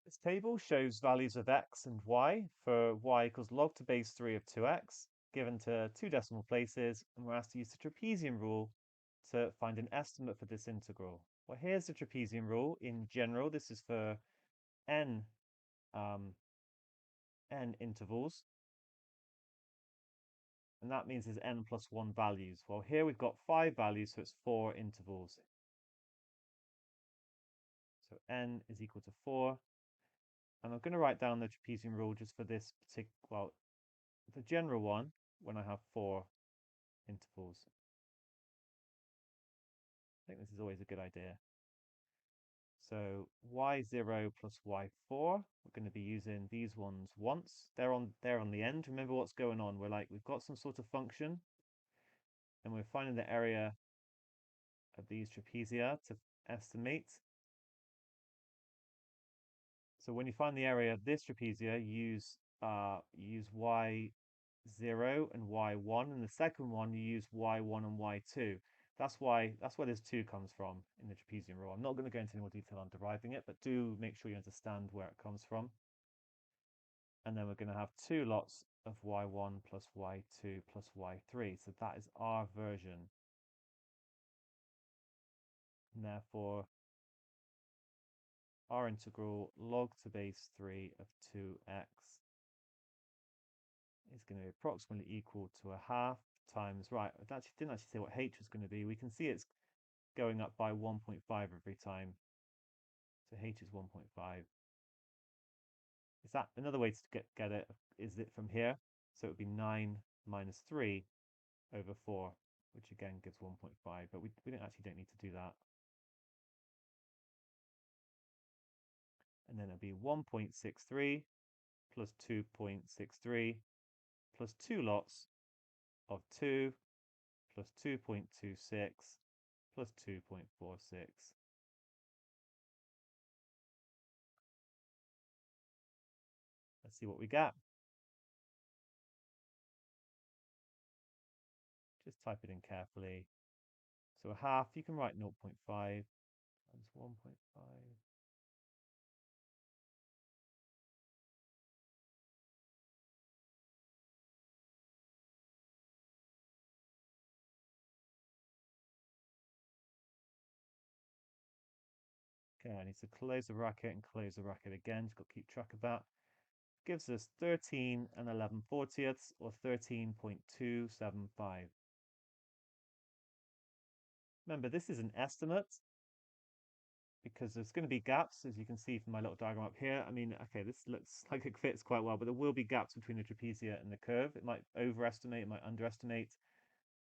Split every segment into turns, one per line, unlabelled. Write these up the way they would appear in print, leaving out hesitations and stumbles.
This table shows values of x and y for y equals log to base 3 of 2x, given to two decimal places, and we're asked to use the trapezium rule to find an estimate for this integral. Well, here's the trapezium rule. In general, this is for n, n intervals, and that means there's n plus 1 values. Well, here we've got 5 values, so it's 4 intervals. So n is equal to 4. And I'm going to write down the trapezium rule just for this particular, well, the general one when I have 4 intervals. I think this is always a good idea. So y0 plus y4, we're going to be using these ones once. They're on the end. Remember what's going on. We've got some sort of function, and we're finding the area of these trapezia to estimate. So when you find the area of this trapezia, use y0 and y1, and the second one you use y1 and y2. That's where this 2 comes from in the trapezium rule. I'm not going to go into any more detail on deriving it, but do make sure you understand where it comes from. And then we're going to have 2 lots of y1 plus y2 plus y3. So that is our version. And therefore, our integral log to base 3 of 2x is going to be approximately equal to a half times, right, I didn't actually say what h was going to be. We can see it's going up by 1.5 every time. So h is 1.5. Is that another way to get it? Is it from here? So it would be 9 minus 3 over 4, which again gives 1.5, but we don't need to do that. And then it'll be 1.63 plus 2.63 plus 2 lots of 2 plus 2.26 plus 2.46. Let's see what we get. Just type it in carefully. So a half, you can write 0.5 times 1.5. Okay, I need to close the bracket and close the bracket again. Just got to keep track of that. Gives us 13 and 11/40ths, or 13.275. Remember, this is an estimate because there's going to be gaps, as you can see from my little diagram up here. I mean, okay, this looks like it fits quite well, but there will be gaps between the trapezia and the curve. It might overestimate, it might underestimate,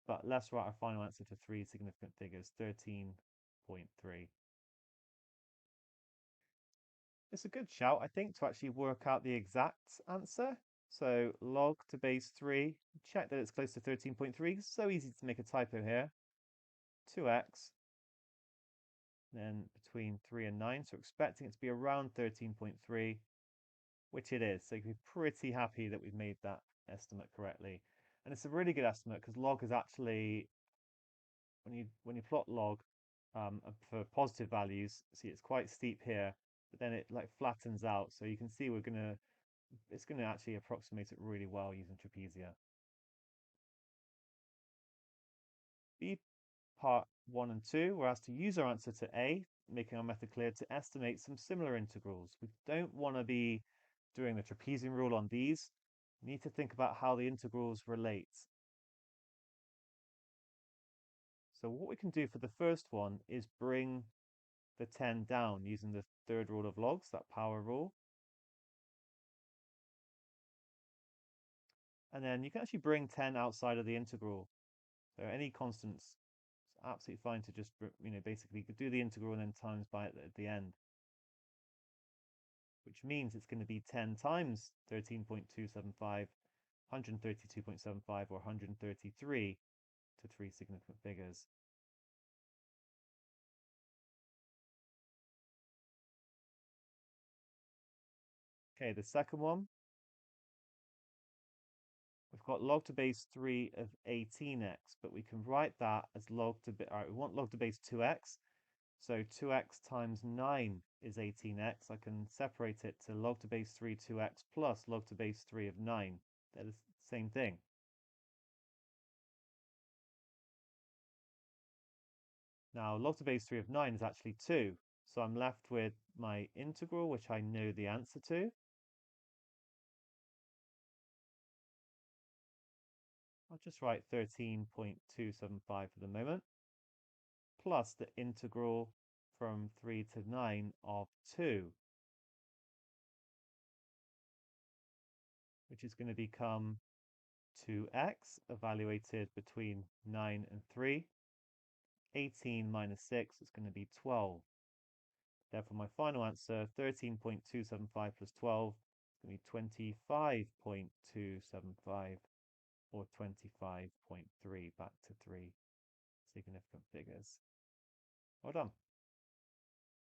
but let's write our final answer to 3 significant figures, 13.3. It's a good shout, I think, to actually work out the exact answer. So log to base 3, check that it's close to 13.3. So easy to make a typo here. 2x, then between 3 and 9. So we're expecting it to be around 13.3, which it is. So you can be pretty happy that we've made that estimate correctly. And it's a really good estimate because log is actually, when you plot log for positive values, see it's quite steep here, but then it like flattens out. So you can see it's going to actually approximate it really well using trapezia. B part 1 and 2, we're asked to use our answer to A, making our method clear, to estimate some similar integrals. We don't want to be doing the trapezium rule on these. We need to think about how the integrals relate. So what we can do for the first one is bring the 10 down using the third rule of logs, that power rule. And then you can actually bring 10 outside of the integral. So any constants, it's absolutely fine to just, basically do the integral and then times by it at the end. Which means it's going to be 10 times 13.275, 132.75, or 133 to 3 significant figures. Okay, the second one, we've got log to base 3 of 18x, but we can write that as log to base, all right, we want log to base 2x, so 2x times 9 is 18x, I can separate it to log to base 3 2x plus log to base 3 of 9. They're the same thing. Now, log to base 3 of 9 is actually 2, so I'm left with my integral, which I know the answer to. I'll just write 13.275 for the moment, plus the integral from 3 to 9 of 2, which is going to become 2x evaluated between 9 and 3. 18 minus 6 is going to be 12. Therefore, my final answer, 13.275 plus 12, is going to be 25.275, or 25.3, back to 3 significant figures. Well done.